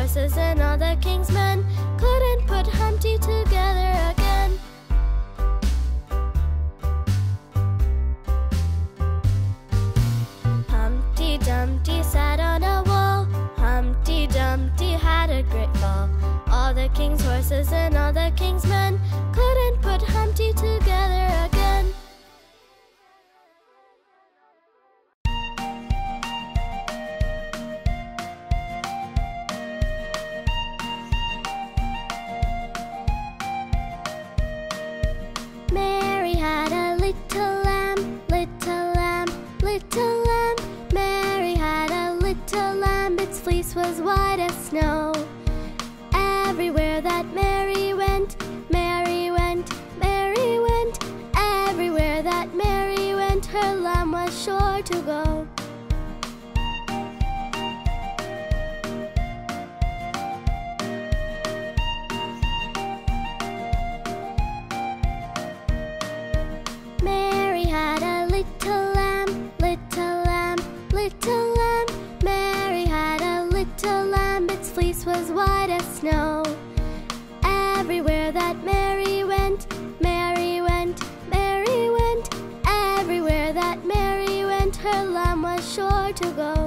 horses and all the king's men couldn't put Humpty together again. Humpty Dumpty sat on a wall. Humpty Dumpty had a great fall. All the king's horses and all the king's men couldn't put Humpty together again. Mary had a little lamb, little lamb, little lamb. Mary had a little lamb, its fleece was white as snow. Everywhere that Mary went, Mary went, Mary went. Everywhere that Mary went, her lamb was sure to go. Mary had a little lamb, little lamb, little lamb. Mary had a little lamb, its fleece was white as snow. Everywhere that Mary went, Mary went, Mary went. Everywhere that Mary went, her lamb was sure to go.